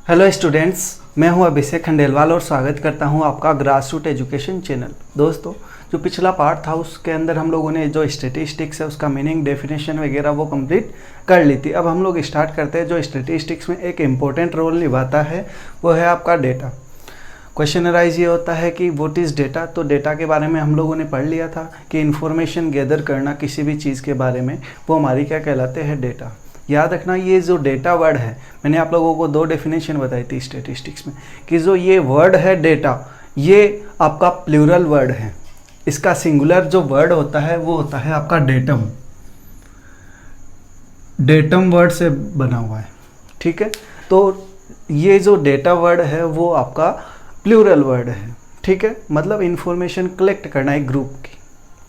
Hello students, मैं हूं अभिषेक खंडेलवाल और स्वागत करता हूं आपका ग्रासरूट एजुकेशन चैनल। दोस्तों, जो पिछला पार्ट था उसके अंदर हम लोगों ने जो स्टैटिस्टिक्स है उसका मीनिंग, डेफिनेशन वगैरह वो कंप्लीट कर ली थी। अब हम लोग स्टार्ट करते हैं। जो स्टैटिस्टिक्स में एक इम्पोर्टेंट रोल निभाता है वो है आपका डेटा। क्वेश्चन अराइज ये होता है कि व्हाट इज़ डेटा। तो डेटा के बारे में हम लोगों ने पढ़ लिया था कि इन्फॉर्मेशन गैदर करना किसी भी चीज़ के बारे में, वो हमारी क्या कहलाते हैं, डेटा। याद रखना, ये जो डेटा वर्ड है, मैंने आप लोगों को 2 डेफिनेशन बताई थी स्टैटिस्टिक्स में कि जो ये वर्ड है डेटा, ये आपका प्लूरल वर्ड है। इसका सिंगुलर जो वर्ड होता है वो होता है आपका डेटम। डेटम वर्ड से बना हुआ है, ठीक है। तो ये जो डेटा वर्ड है वो आपका प्लूरल वर्ड है, ठीक है। मतलब इंफॉर्मेशन कलेक्ट करना एक ग्रुप की,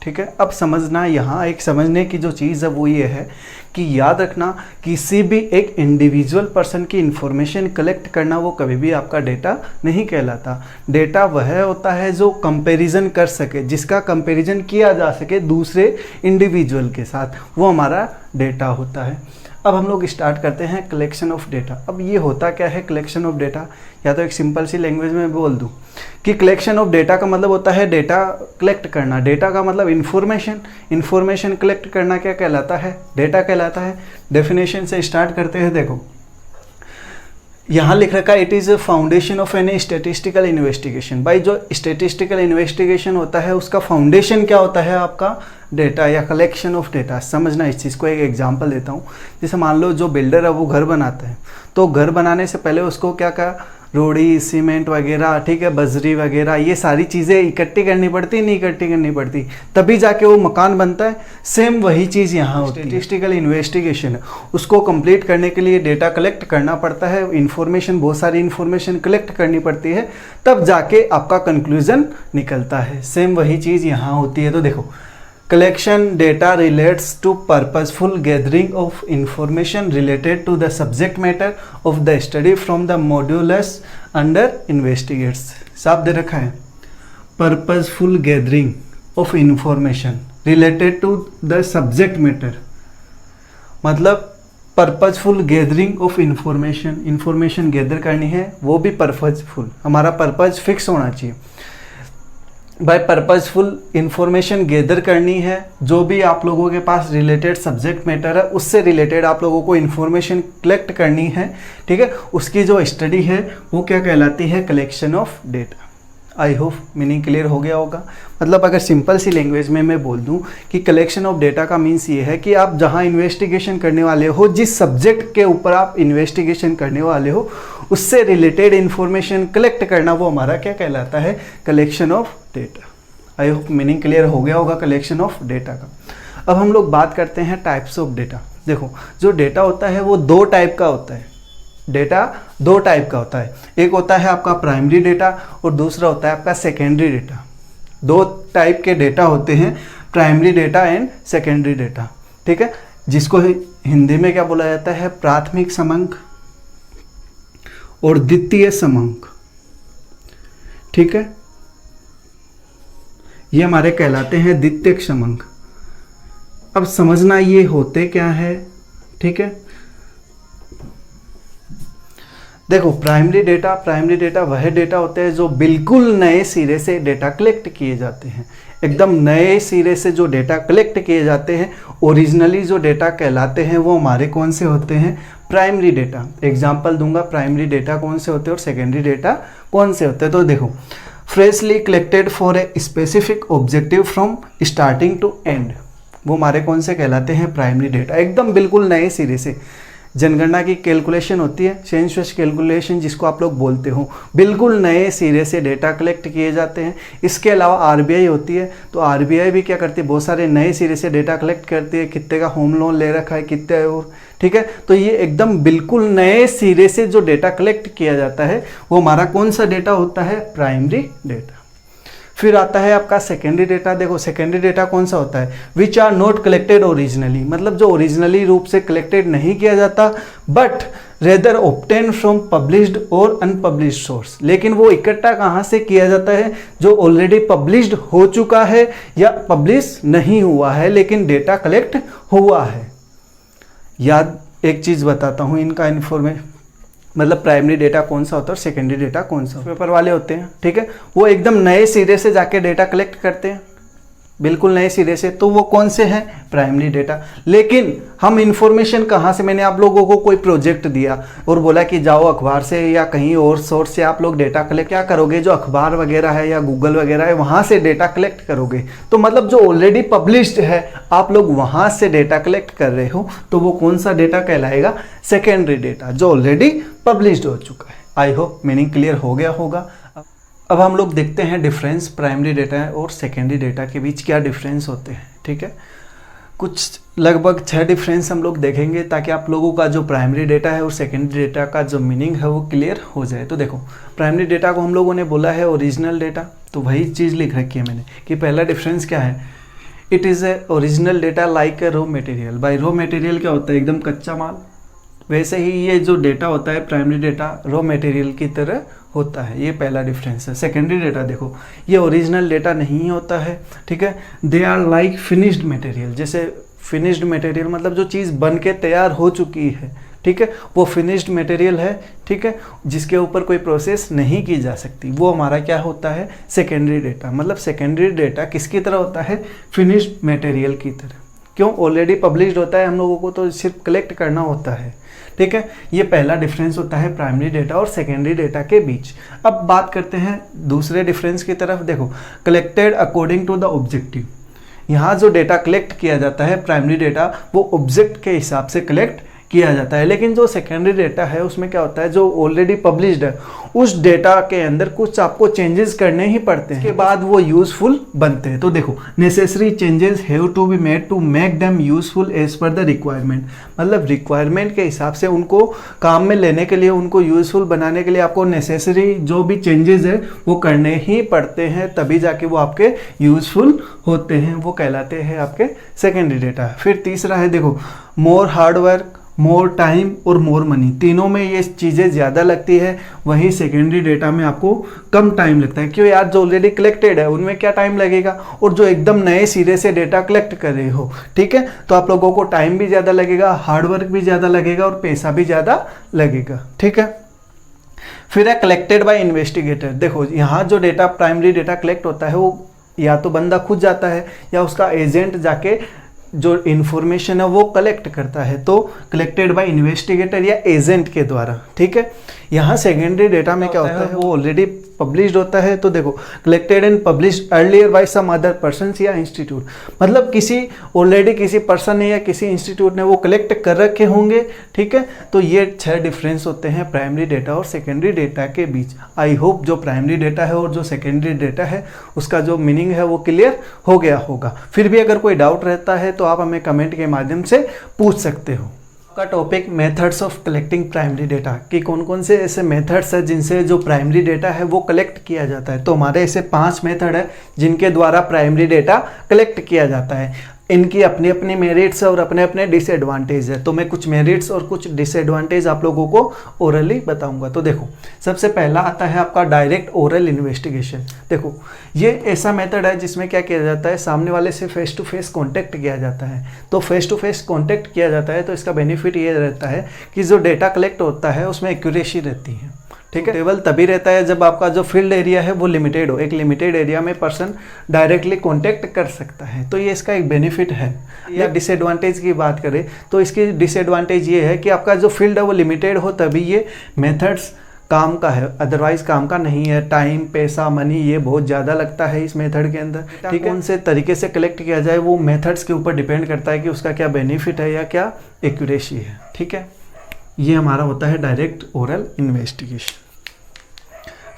ठीक है। अब समझना, यहाँ एक समझने की जो चीज़ है वो ये है कि याद रखना, किसी भी एक इंडिविजुअल पर्सन की इंफॉर्मेशन कलेक्ट करना वो कभी भी आपका डेटा नहीं कहलाता। डेटा वह होता है जो कंपैरिजन कर सके, जिसका कंपैरिजन किया जा सके दूसरे इंडिविजुअल के साथ, वो हमारा डेटा होता है। अब हम लोग स्टार्ट करते हैं कलेक्शन ऑफ डेटा। अब ये होता क्या है कलेक्शन ऑफ डेटा, या तो एक सिंपल सी लैंग्वेज में बोल दूं कि कलेक्शन ऑफ डेटा का मतलब होता है डेटा कलेक्ट करना। डेटा का मतलब इंफॉर्मेशन कलेक्ट करना क्या कहलाता है, डेटा कहलाता है। डेफिनेशन से स्टार्ट करते हैं। देखो, यहाँ लिख रखा है, it is a foundation of any statistical investigation. भाई, जो स्टैटिस्टिकल इन्वेस्टिगेशन होता है उसका फाउंडेशन क्या होता है, आपका डेटा या कलेक्शन ऑफ डेटा। समझना इस चीज़ को, एक एग्जांपल देता हूँ। जैसे मान लो जो बिल्डर है वो घर बनाता है, तो घर बनाने से पहले उसको क्या रोड़ी, सीमेंट वगैरह, ठीक है, बजरी वगैरह, ये सारी चीज़ें इकट्ठी करनी पड़ती, नहीं इकट्ठी करनी पड़ती, तभी जाके वो मकान बनता है। सेम वही चीज़ यहाँ होती है। स्टैटिस्टिकल इन्वेस्टिगेशन है, उसको कंप्लीट करने के लिए डेटा कलेक्ट करना पड़ता है, इन्फॉर्मेशन, बहुत सारी इन्फॉर्मेशन कलेक्ट करनी पड़ती है, तब जाके आपका कंक्लूजन निकलता है। सेम वही चीज़ यहाँ होती है। तो देखो, collection data relates to purposeful gathering of information related to the subject matter of the study from the modulus under investigates। साफ दे रखा है, purposeful gathering of information related to the subject matter, मतलब purposeful gathering of information gather करनी है, वो भी purposeful, हमारा purpose fix होना चाहिए। बाय पर्पजफुल इंफॉर्मेशन गैदर करनी है, जो भी आप लोगों के पास रिलेटेड सब्जेक्ट मैटर है उससे रिलेटेड आप लोगों को इंफॉर्मेशन कलेक्ट करनी है, ठीक है। उसकी जो स्टडी है वो क्या कहलाती है, collection of data. I hope meaning clear हो गया होगा। मतलब अगर सिंपल सी लैंग्वेज में मैं बोल दूं कि कलेक्शन ऑफ डेटा का मीन्स ये है कि आप जहां इन्वेस्टिगेशन करने वाले हो, जिस सब्जेक्ट के ऊपर आप इन्वेस्टिगेशन करने वाले हो, उससे रिलेटेड इंफॉर्मेशन कलेक्ट करना, वो हमारा क्या कहलाता है, collection of data. I hope meaning clear हो गया होगा कलेक्शन ऑफ डेटा का। अब हम लोग बात करते हैं टाइप्स ऑफ डेटा। देखो, जो डेटा होता है वो 2 टाइप का होता है। डेटा 2 टाइप का होता है, एक होता है आपका प्राइमरी डेटा और दूसरा होता है आपका सेकेंडरी डेटा। 2 टाइप के डेटा होते हैं, primary data and secondary data, ठीक है, जिसको हिंदी में क्या बोला जाता है, प्राथमिक समंक और द्वितीय समंक, ठीक है। ये हमारे कहलाते हैं द्वितीयक समंक। अब समझना ये होते क्या है, ठीक है। देखो, प्राइमरी डेटा वह डेटा होते हैं जो बिल्कुल नए सिरे से डेटा कलेक्ट किए जाते हैं। एकदम नए सिरे से जो डेटा कलेक्ट किए जाते हैं, ओरिजिनली जो डेटा कहलाते हैं, वो हमारे कौन से होते हैं, प्राइमरी डेटा। एग्जांपल दूंगा, प्राइमरी डेटा कौन से होते हैं और सेकेंडरी डेटा कौन से होते हैं। तो देखो, freshly collected for a specific objective from starting to end, वो हमारे कौन से कहलाते हैं, प्राइमरी डेटा। एकदम बिल्कुल नए सिरे से जनगणना की कैलकुलेशन होती है, सेंसस कैलकुलेशन जिसको आप लोग बोलते हो, बिल्कुल नए सिरे से डेटा कलेक्ट किए जाते हैं। इसके अलावा आरबीआई होती है, तो आरबीआई भी क्या करती है, बहुत सारे नए सिरे से डेटा कलेक्ट करती है, कितने का होम लोन ले रखा है, कितने और, ठीक है। तो ये एकदम बिल्कुल नए सिरे से जो डेटा कलेक्ट किया जाता है वो हमारा कौन सा डेटा होता है, प्राइमरी डेटा। फिर आता है आपका सेकेंडरी डेटा। देखो, सेकेंडरी डेटा कौन सा होता है, which are not collected originally, मतलब जो ओरिजिनली रूप से कलेक्टेड नहीं किया जाता, but rather obtain from published और अनपब्लिश्ड सोर्स। लेकिन वो इकट्ठा कहाँ से किया जाता है, जो ऑलरेडी पब्लिश्ड हो चुका है या पब्लिश नहीं हुआ है लेकिन डेटा कलेक्ट हुआ है। याद एक चीज़ बताता हूँ, इनका मतलब प्राइमरी डेटा कौन सा होता है और सेकेंडरी डेटा कौन सा पेपर वाले होते हैं, ठीक है, वो एकदम नए सिरे से जाके डेटा कलेक्ट करते हैं, बिल्कुल नए सिरे से, तो वो कौन से हैं, प्राइमरी डेटा। लेकिन हम इंफॉर्मेशन कहाँ से, मैंने आप लोगों को कोई प्रोजेक्ट दिया और बोला कि जाओ अखबार से या कहीं और सोर्स से आप लोग डेटा कलेक्ट, क्या करोगे, जो अखबार वगैरह है या गूगल वगैरह है वहाँ से डेटा कलेक्ट करोगे। तो मतलब जो ऑलरेडी पब्लिश्ड है आप लोग वहाँ से डेटा कलेक्ट कर रहे हो, तो वो कौन सा डेटा कहलाएगा, सेकेंडरी डेटा, जो ऑलरेडी पब्लिश्ड हो चुका है। आई होप मीनिंग क्लियर हो गया होगा। अब हम लोग देखते हैं डिफरेंस प्राइमरी डेटा और सेकेंडरी डेटा के बीच क्या डिफरेंस होते हैं, ठीक है। कुछ लगभग 6 डिफरेंस हम लोग देखेंगे ताकि आप लोगों का जो प्राइमरी डेटा है और सेकेंडरी डेटा का जो मीनिंग है वो क्लियर हो जाए। तो देखो, प्राइमरी डेटा को हम लोगों ने बोला है ओरिजिनल डेटा, तो वही चीज़ लिख रखी है मैंने कि पहला डिफरेंस क्या है, it is a original data like a raw material. By raw material क्या होता है, एकदम कच्चा माल, वैसे ही ये जो डेटा होता है प्राइमरी डेटा रॉ मटेरियल की तरह होता है। ये पहला डिफरेंस है। सेकेंडरी डेटा देखो, ये ओरिजिनल डेटा नहीं होता है, ठीक है, they are like finished material. जैसे फिनिश्ड मटेरियल मतलब जो चीज़ बन के तैयार हो चुकी है, ठीक है, वो फिनिश्ड मटेरियल है, ठीक है, जिसके ऊपर कोई प्रोसेस नहीं की जा सकती, वो हमारा क्या होता है, सेकेंडरी डेटा। मतलब सेकेंडरी डेटा किसकी तरह होता है, फिनिश्ड मटेरियल की तरह। क्यों, ऑलरेडी पब्लिश्ड होता है, हम लोगों को तो सिर्फ कलेक्ट करना होता है, ठीक है। ये पहला डिफरेंस होता है प्राइमरी डेटा और सेकेंडरी डेटा के बीच। अब बात करते हैं दूसरे डिफरेंस की तरफ। देखो, collected according to the objective. यहाँ जो डेटा कलेक्ट किया जाता है प्राइमरी डेटा, वो ऑब्जेक्ट के हिसाब से कलेक्ट किया जाता है। लेकिन जो सेकेंडरी डेटा है उसमें क्या होता है, जो ऑलरेडी पब्लिश्ड है उस डेटा के अंदर कुछ आपको चेंजेस करने ही पड़ते हैं, उसके बाद वो यूजफुल बनते हैं। तो देखो, necessary changes have to be made to make them useful as per the requirement. मतलब रिक्वायरमेंट के हिसाब से उनको काम में लेने के लिए, उनको यूजफुल बनाने के लिए आपको नेसेसरी जो भी चेंजेस है वो करने ही पड़ते हैं, तभी जाके वो आपके यूजफुल होते हैं, वो कहलाते हैं आपके सेकेंडरी डेटा। फिर तीसरा है, देखो, मोर हार्ड वर्क, मोर टाइम और मोर मनी। तीनों में ये चीज़ें ज़्यादा लगती है, वहीं सेकेंडरी डेटा में आपको कम टाइम लगता है। क्यों यार, जो ऑलरेडी कलेक्टेड है उनमें क्या टाइम लगेगा, और जो एकदम नए सिरे से डेटा कलेक्ट कर रहे हो, ठीक है, तो आप लोगों को टाइम भी ज़्यादा लगेगा, हार्डवर्क भी ज़्यादा लगेगा और पैसा भी ज़्यादा लगेगा, ठीक है। फिर है कलेक्टेड बाय इन्वेस्टिगेटर। देखो, यहाँ जो डेटा प्राइमरी डेटा कलेक्ट होता है वो या तो बंदा खुद जाता है या उसका एजेंट जाके जो इन्फॉर्मेशन है वो कलेक्ट करता है, तो कलेक्टेड बाय इन्वेस्टिगेटर या एजेंट के द्वारा, ठीक है। यहाँ सेकेंडरी डेटा में क्या होता है, वो ऑलरेडी पब्लिश्ड होता है। तो देखो, collected and published earlier by some other person या इंस्टीट्यूट। मतलब किसी ऑलरेडी किसी पर्सन ने या किसी इंस्टीट्यूट ने वो कलेक्ट कर रखे होंगे, ठीक है। तो ये 6 डिफरेंस होते हैं प्राइमरी डेटा और सेकेंडरी डेटा के बीच। आई होप जो प्राइमरी डेटा है और जो सेकेंडरी डेटा है उसका जो मीनिंग है वो क्लियर हो गया होगा। फिर भी अगर कोई डाउट रहता है तो आप हमें कमेंट के माध्यम से पूछ सकते हो। का topic methods of collecting primary data, कि कौन कौन से ऐसे मेथड्स है जिनसे जो प्राइमरी डेटा है वो कलेक्ट किया जाता है। तो हमारे ऐसे 5 मेथड है जिनके द्वारा प्राइमरी डेटा कलेक्ट किया जाता है। इनकी अपनी अपनी मेरिट्स और अपने अपने डिसएडवांटेज है। तो मैं कुछ मेरिट्स और कुछ डिसएडवांटेज आप लोगों को ओरली बताऊंगा। तो देखो, सबसे पहला आता है आपका डायरेक्ट ओरल इन्वेस्टिगेशन। देखो, ये ऐसा मेथड है जिसमें क्या किया जाता है, सामने वाले से फेस टू फेस कॉन्टैक्ट किया जाता है। तो फेस टू फेस कॉन्टैक्ट किया जाता है तो इसका बेनिफिट ये रहता है कि जो डेटा कलेक्ट होता है उसमें एक्यूरेसी रहती है, ठीक है। टेबल तभी रहता है जब आपका जो फील्ड एरिया है वो लिमिटेड हो। एक लिमिटेड एरिया में पर्सन डायरेक्टली कांटेक्ट कर सकता है, तो ये इसका एक बेनिफिट है। या डिसएडवांटेज की बात करें तो इसकी डिसएडवांटेज ये है कि आपका जो फील्ड है वो लिमिटेड हो तभी ये मेथड्स काम का है, अदरवाइज काम का नहीं है। टाइम, पैसा, मनी ये बहुत ज़्यादा लगता है इस मेथड के अंदर, ठीक है। कौन से तरीके से कलेक्ट किया जाए वो मेथड्स के ऊपर डिपेंड करता है कि उसका क्या बेनिफिट है या क्या एक्यूरेसी है, ठीक है। ये हमारा होता है डायरेक्ट ओरल इन्वेस्टिगेशन।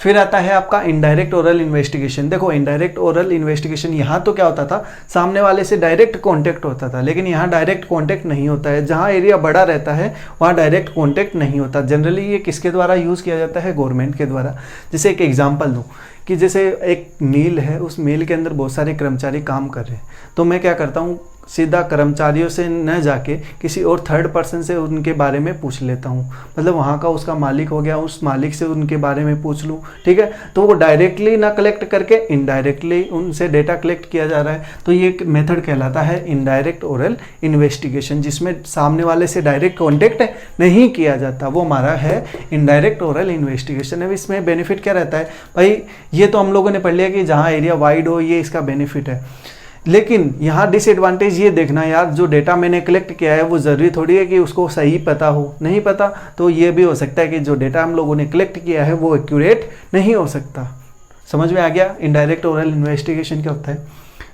फिर आता है आपका इनडायरेक्ट ओरल इन्वेस्टिगेशन। देखो, इनडायरेक्ट ओरल इन्वेस्टिगेशन, यहाँ तो क्या होता था, सामने वाले से डायरेक्ट कांटेक्ट होता था, लेकिन यहाँ डायरेक्ट कांटेक्ट नहीं होता है। जहाँ एरिया बड़ा रहता है वहाँ डायरेक्ट कांटेक्ट नहीं होता। जनरली ये किसके द्वारा यूज़ किया जाता है, गवर्नमेंट के द्वारा। जैसे एक एग्जाम्पल दूँ कि जैसे एक मिल है, उस मिल के अंदर बहुत सारे कर्मचारी काम कर रहे हैं, तो मैं क्या करता हूँ, सीधा कर्मचारियों से न जाके किसी और थर्ड पर्सन से उनके बारे में पूछ लेता हूँ, मतलब वहाँ का उसका मालिक हो गया, उस मालिक से उनके बारे में पूछ लूँ, ठीक है। तो वो डायरेक्टली ना कलेक्ट करके इनडायरेक्टली उनसे डेटा कलेक्ट किया जा रहा है, तो ये एक मेथड कहलाता है इनडायरेक्ट ओरल इन्वेस्टिगेशन, जिसमें सामने वाले से डायरेक्ट कॉन्टेक्ट नहीं किया जाता, वो हमारा है इनडायरेक्ट ओरल इन्वेस्टिगेशन। अब इसमें बेनिफिट क्या रहता है भाई, ये तो हम लोगों ने पढ़ लिया कि जहाँ एरिया वाइड हो ये इसका बेनिफिट है, लेकिन यहाँ डिसएडवांटेज ये देखना यार, जो डेटा मैंने कलेक्ट किया है वो ज़रूरी थोड़ी है कि उसको सही पता हो, नहीं पता तो ये भी हो सकता है कि जो डेटा हम लोगों ने कलेक्ट किया है वो एक्यूरेट नहीं हो सकता। समझ में आ गया इनडायरेक्ट ओरल इन्वेस्टिगेशन क्या होता है।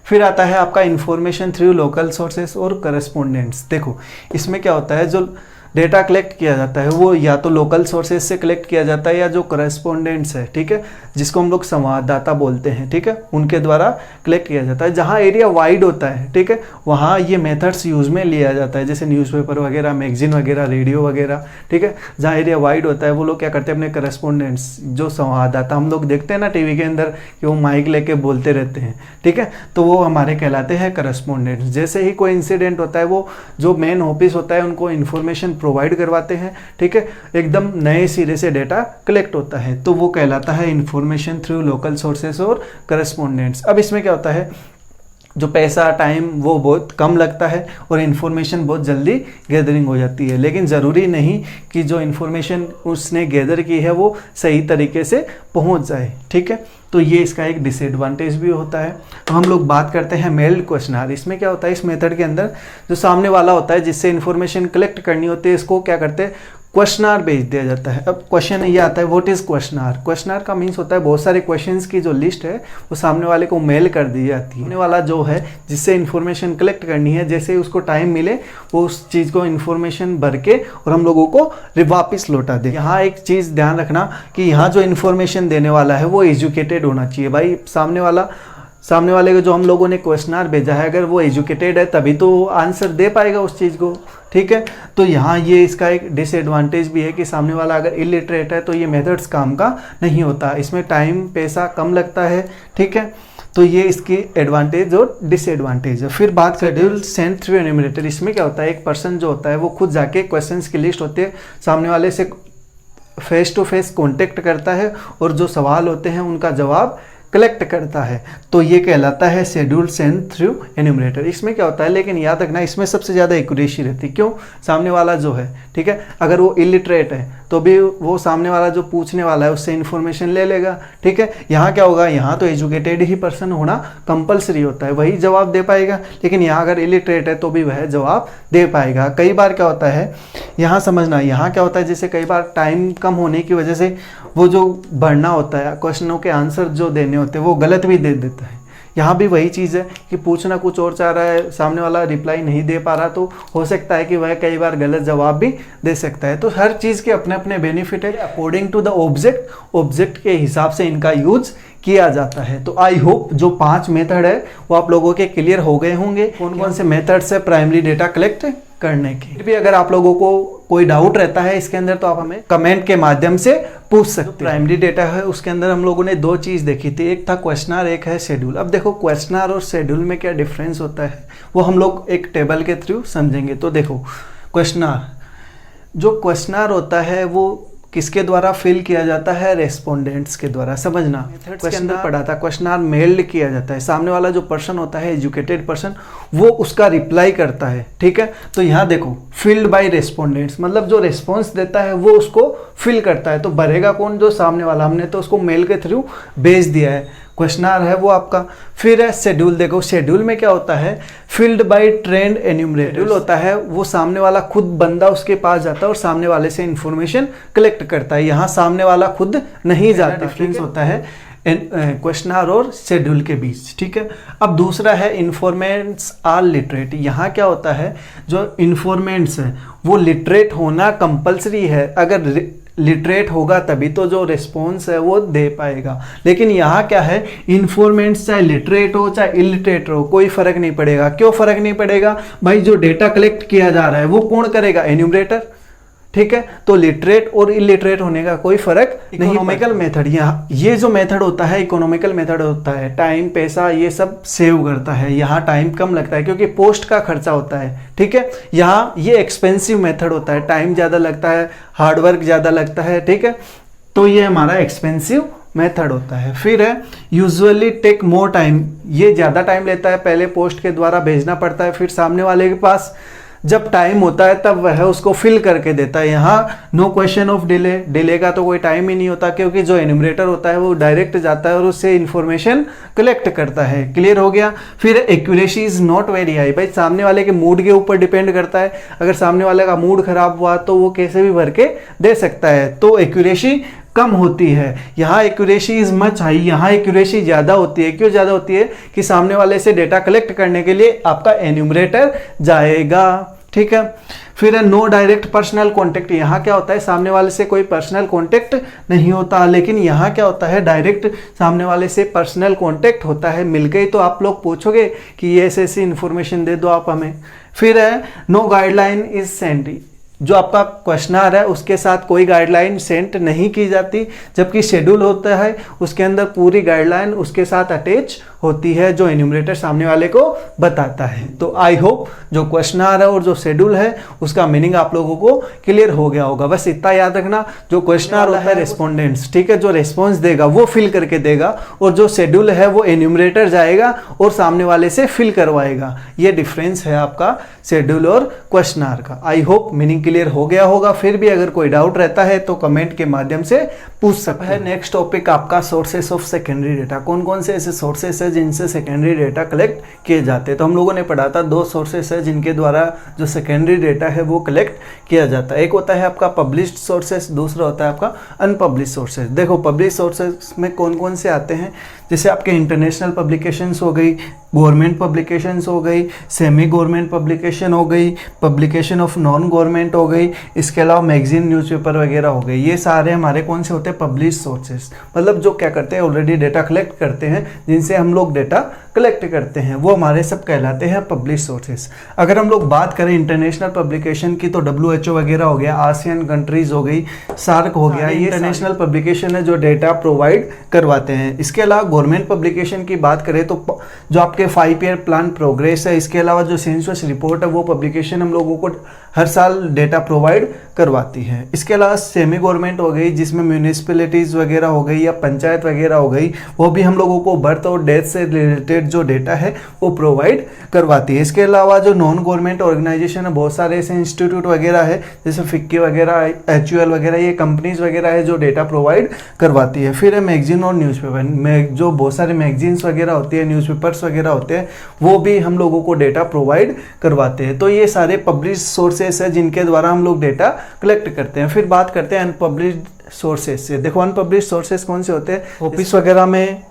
फिर आता है आपका इंफॉर्मेशन थ्रू लोकल सोर्सेस और करस्पोंडेंट्स। देखो इसमें क्या होता है, जो डेटा कलेक्ट किया जाता है वो या तो लोकल सोर्सेज से कलेक्ट किया जाता है या जो करस्पोंडेंट्स है, ठीक है, जिसको हम लोग संवाददाता बोलते हैं, ठीक है, उनके द्वारा कलेक्ट किया जाता है। जहाँ एरिया वाइड होता है, ठीक है, वहाँ ये मेथड्स यूज़ में लिया जाता है, जैसे न्यूज़पेपर वगैरह, मैगजीन वगैरह, रेडियो वगैरह, ठीक है। जहाँ एरिया वाइड होता है वो लोग क्या करते हैं, अपने करस्पोंडेंट्स जो संवाददाता हम लोग देखते हैं ना टीवी के अंदर कि वो माइक लेके बोलते रहते हैं, ठीक है, तो वो हमारे कहलाते हैं करस्पोंडेंट्स। जैसे ही कोई इंसिडेंट होता है वो जो मेन ऑफिस होता है उनको इन्फॉर्मेशन प्रोवाइड करवाते हैं, ठीक है, एकदम नए सिरे से डेटा कलेक्ट होता है, तो वो कहलाता है इंफॉर्मेशन थ्रू लोकल सोर्सेस और करस्पोंडेंट्स। अब इसमें क्या होता है, जो पैसा टाइम वो बहुत कम लगता है और इन्फॉर्मेशन बहुत जल्दी गैदरिंग हो जाती है, लेकिन ज़रूरी नहीं कि जो इन्फॉर्मेशन उसने गैदर की है वो सही तरीके से पहुंच जाए, ठीक है, तो ये इसका एक डिसएडवांटेज भी होता है। तो हम लोग बात करते हैं मेल्ड क्वेश्चनर। इसमें क्या होता है, इस मेथड के अंदर जो सामने वाला होता है जिससे इन्फॉर्मेशन कलेक्ट करनी होती है, इसको क्या करते हैं, क्वेश्चनर भेज दिया जाता है। अब क्वेश्चन ये आता है व्हाट इज क्वेश्चनर। क्वेश्चनर का मीन्स होता है बहुत सारे क्वेश्चंस की जो लिस्ट है वो सामने वाले को मेल कर दी जाती है। सामने वाला जो है जिससे इन्फॉर्मेशन कलेक्ट करनी है, जैसे ही उसको टाइम मिले वो उस चीज़ को इन्फॉर्मेशन भर के और हम लोगों को वापस लौटा दे। यहाँ एक चीज़ ध्यान रखना कि यहाँ जो इन्फॉर्मेशन देने वाला है वो एजुकेटेड होना चाहिए भाई। सामने वाले को जो हम लोगों ने क्वेश्चनर भेजा है अगर वो एजुकेटेड है तभी तो आंसर दे पाएगा उस चीज़ को, ठीक है। तो यहाँ ये इसका एक डिसएडवांटेज भी है कि सामने वाला अगर इलिटरेट है तो ये मेथड्स काम का नहीं होता, इसमें टाइम पैसा कम लगता है, ठीक है। तो ये इसकी एडवांटेज और डिसएडवांटेज है। फिर बात करें शेड्यूल सेंड थ्रू एन्यूमरेटर। इसमें क्या होता है, एक पर्सन जो होता है वो खुद जाके क्वेश्चंस की लिस्ट होती है सामने वाले से फेस टू फेस कॉन्टेक्ट करता है और जो सवाल होते हैं उनका जवाब कलेक्ट करता है, तो ये कहलाता है शेड्यूल सेंड थ्रू एन्यूमरेटर। इसमें क्या होता है, लेकिन याद रखना इसमें सबसे ज़्यादा एक्यूरेसी रहती है। क्यों, सामने वाला जो है, ठीक है, अगर वो इलिटरेट है तो भी वो सामने वाला जो पूछने वाला है उससे इन्फॉर्मेशन ले लेगा, ठीक है। यहाँ क्या होगा, यहाँ तो एजुकेटेड ही पर्सन होना कंपलसरी होता है, वही जवाब दे पाएगा, लेकिन यहाँ अगर इलिटरेट है तो भी वह जवाब दे पाएगा। कई बार क्या होता है, यहाँ समझना, यहाँ क्या होता है, जैसे कई बार टाइम कम होने की वजह से वो जो भरना होता है क्वेश्चनों के आंसर जो देने होते हैं वो गलत भी दे देता है। यहाँ भी वही चीज़ है कि पूछना कुछ और चाह रहा है, सामने वाला रिप्लाई नहीं दे पा रहा, तो हो सकता है कि वह कई बार गलत जवाब भी दे सकता है। तो हर चीज़ के अपने अपने बेनिफिट है, अकॉर्डिंग टू द ऑब्जेक्ट के हिसाब से इनका यूज किया जाता है। तो आई होप जो 5 मेथड है वो आप लोगों के क्लियर हो गए होंगे, कौन कौन से मेथड्स है प्राइमरी डेटा कलेक्ट करने के। फिर भी अगर आप लोगों को कोई डाउट रहता है इसके अंदर तो आप हमें कमेंट के माध्यम से पूछ सकते हैं। प्राइमरी डेटा है उसके अंदर हम लोगों ने 2 चीज़ देखी थी, एक था क्वेश्चनर, एक है शेड्यूल। अब देखो क्वेश्चनर और शेड्यूल में क्या डिफरेंस होता है वो हम लोग एक टेबल के थ्रू समझेंगे। तो देखो जो क्वेश्चनर होता है वो किसके द्वारा फिल किया जाता है, रेस्पोंडेंट्स के द्वारा। समझना, मेथड्स के अंदर पढ़ा था, क्वेश्चनर मेल्ड किया जाता है, सामने वाला जो पर्सन होता है एजुकेटेड पर्सन वो उसका रिप्लाई करता है, ठीक है। तो यहाँ देखो फिल्ड बाय रेस्पोंडेंट्स, मतलब जो रेस्पॉन्स देता है वो उसको फिल करता है, तो भरेगा कौन, जो सामने वाला, हमने तो उसको मेल के थ्रू भेज दिया है, क्वेश्चनर है वो आपका। फिर है शेड्यूल, देखो शेड्यूल में क्या होता है, फिल्ड बाय ट्रेंड एन्यूमरेटर होता है, वो सामने वाला खुद बंदा उसके पास जाता है और सामने वाले से इंफॉर्मेशन कलेक्ट करता है, यहाँ सामने वाला खुद नहीं जाता। डिफरेंस होता है क्वेश्चनर और शेड्यूल के बीच, ठीक है। अब दूसरा है इन्फॉर्मेंट्स आर लिटरेट। यहाँ क्या होता है, जो इन्फॉर्मेंट्स है वो लिटरेट होना कंपलसरी है, अगर लिटरेट होगा तभी तो जो रिस्पॉन्स है वो दे पाएगा। लेकिन यहाँ क्या है, इन्फॉर्मेंट्स चाहे लिटरेट हो चाहे इलिटरेट हो कोई फर्क नहीं पड़ेगा। क्यों फर्क नहीं पड़ेगा भाई, जो डेटा कलेक्ट किया जा रहा है वो कौन करेगा, एन्यूमरेटर। ठीक है। तो लिटरेट और इलिटरेट होने का कोई फर्क नहीं। इकोनॉमिकल मेथड, यहाँ ये जो मेथड होता है इकोनॉमिकल मेथड होता है, टाइम पैसा ये सब सेव करता है, यहाँ टाइम कम लगता है क्योंकि पोस्ट का खर्चा होता है, ठीक है। यहाँ ये एक्सपेंसिव मेथड होता है, टाइम ज़्यादा लगता है, हार्डवर्क ज़्यादा लगता है, ठीक है। तो ये हमारा एक्सपेंसिव मेथड होता है। फिर है यूजुअली टेक मोर टाइम, ये ज़्यादा टाइम लेता है, पहले पोस्ट के द्वारा भेजना पड़ता है, फिर सामने वाले के पास जब टाइम होता है तब वह उसको फिल करके देता है। यहाँ no question of delay, delay का तो कोई टाइम ही नहीं होता क्योंकि जो एन्यूमरेटर होता है वो डायरेक्ट जाता है और उससे इन्फॉर्मेशन कलेक्ट करता है। क्लियर हो गया। फिर accuracy is not very high, भाई सामने वाले के मूड के ऊपर डिपेंड करता है, अगर सामने वाले का मूड खराब हुआ तो वो कैसे भी भर के दे सकता है, तो एक्यूरेसी कम होती है। यहाँ एक्यूरेसी इज मच हाई, यहाँ एक्यूरेसी ज़्यादा होती है। क्यों ज़्यादा होती है कि सामने वाले से डेटा कलेक्ट करने के लिए आपका एन्यूमरेटर जाएगा, ठीक है। फिर है नो डायरेक्ट पर्सनल कॉन्टेक्ट, यहाँ क्या होता है सामने वाले से कोई पर्सनल कॉन्टेक्ट नहीं होता, लेकिन यहाँ क्या होता है डायरेक्ट सामने वाले से पर्सनल कॉन्टेक्ट होता है। मिल गई तो आप लोग पूछोगे कि ये ऐसी इन्फॉर्मेशन दे दो आप हमें। फिर है नो गाइडलाइन इज सेंड, जो आपका क्वेश्चनर है उसके साथ कोई गाइडलाइन सेंड नहीं की जाती, जबकि शेड्यूल होता है उसके अंदर पूरी गाइडलाइन उसके साथ अटैच होती है जो एन्यूमरेटर सामने वाले को बताता है। तो आई होप जो क्वेश्चनर है और जो शेड्यूल है उसका मीनिंग आप लोगों को क्लियर हो गया होगा। बस इतना याद रखना, जो क्वेश्चनर होता है रेस्पोंडेंट्स, ठीक है, जो रेस्पॉन्स देगा वो फिल करके देगा, और जो शेड्यूल है वो एन्यूमरेटर जाएगा और सामने वाले से फिल करवाएगा। ये डिफरेंस है आपका शेड्यूल और क्वेश्चनर का। आई होप मीनिंग क्लियर हो गया होगा। फिर भी अगर कोई डाउट रहता है तो कमेंट के माध्यम से पूछ सकते हैं। नेक्स्ट टॉपिक आपका सोर्सेस ऑफ सेकेंडरी डेटा। कौन कौन से ऐसे सोर्सेस है जिनसे सेकेंडरी डेटा कलेक्ट किए जाते हैं। तो हम लोगों ने पढ़ा था 2 सोर्सेस है जिनके द्वारा जो सेकेंडरी डेटा है वो कलेक्ट किया जाता है। एक होता है आपका पब्लिश्ड सोर्सेस, दूसरा होता है आपका अनपब्लिश्ड सोर्सेस। देखो पब्लिश सोर्सेस में कौन कौन से आते हैं, जैसे आपके इंटरनेशनल पब्लिकेशंस हो गई, गवर्नमेंट पब्लिकेशंस हो गई, सेमी गवर्नमेंट पब्लिकेशन हो गई, पब्लिकेशन ऑफ नॉन गवर्नमेंट हो गई, इसके अलावा मैगजीन न्यूज़पेपर वगैरह हो गई। ये सारे हमारे कौन से होते हैं, पब्लिश सोर्सेस। मतलब जो क्या करते हैं ऑलरेडी डेटा कलेक्ट करते हैं, जिनसे हम लोग डेटा कलेक्ट करते हैं, वो हमारे सब कहलाते हैं पब्लिश सोर्सेस। अगर हम लोग बात करें इंटरनेशनल पब्लिकेशन की तो WHO वगैरह हो गया, आसियान कंट्रीज हो गई, सार्क हो गया, ये इंटरनेशनल पब्लिकेशन है जो डेटा प्रोवाइड करवाते हैं। इसके अलावा गवर्नमेंट पब्लिकेशन की बात करें तो जो आपके 5 ईयर प्लान प्रोग्रेस है, इसके अलावा जो सेंसस रिपोर्ट है, वो पब्लिकेशन हम लोगों को हर साल डेटा प्रोवाइड करवाती है। इसके अलावा सेमी गवर्नमेंट हो गई, जिसमें म्यूनिसिपैलिटीज़ वगैरह हो गई या पंचायत वगैरह हो गई, वो भी हम लोगों को बर्थ और डेथ से रिलेटेड जो डेटा है वो प्रोवाइड करवाती है। इसके अलावा जो नॉन गवर्नमेंट ऑर्गेनाइजेशन है, बहुत सारे ऐसे इंस्टीट्यूट वगैरह है जैसे फिक्की वगैरह, HUL वगैरह, ये कंपनीज वगैरह है जो डेटा प्रोवाइड करवाती है। फिर है मैगजीन और न्यूज़पेपर में जो बहुत सारे मैगजीन्स वगैरह होती है, न्यूज़पेपर्स वगैरह होते हैं, वो भी हम लोगों को डेटा प्रोवाइड करवाते हैं। तो ये सारे पब्लिश सोर्सेस है जिनके द्वारा हम लोग डेटा कलेक्ट करते हैं। फिर बात करते हैं अनपब्लिश्ड सोर्सेज से। देखो अनपब्लिश्ड सोर्सेज कौन से होते हैं, ऑफिस वगैरह में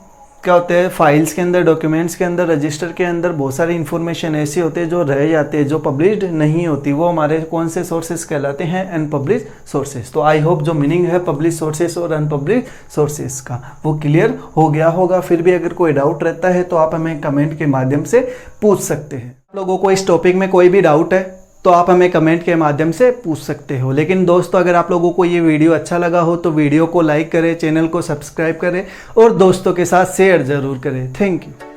क्या होते हैं, फाइल्स के अंदर, डॉक्यूमेंट्स के अंदर, रजिस्टर के अंदर बहुत सारी इंफॉर्मेशन ऐसी होती है जो रह जाते हैं, जो पब्लिश्ड नहीं होती, वो हमारे कौन से सोर्सेज कहलाते हैं, अनपब्लिश्ड सोर्सेज। तो आई होप जो मीनिंग है पब्लिश सोर्सेज और अनपब्लिश्ड सोर्सेज का वो क्लियर हो गया होगा। फिर भी अगर कोई डाउट रहता है तो आप हमें कमेंट के माध्यम से पूछ सकते हैं। आप लोगों को इस टॉपिक में कोई भी डाउट है तो आप हमें कमेंट के माध्यम से पूछ सकते हो। लेकिन दोस्तों अगर आप लोगों को ये वीडियो अच्छा लगा हो तो वीडियो को लाइक करें, चैनल को सब्सक्राइब करें और दोस्तों के साथ शेयर ज़रूर करें। Thank you.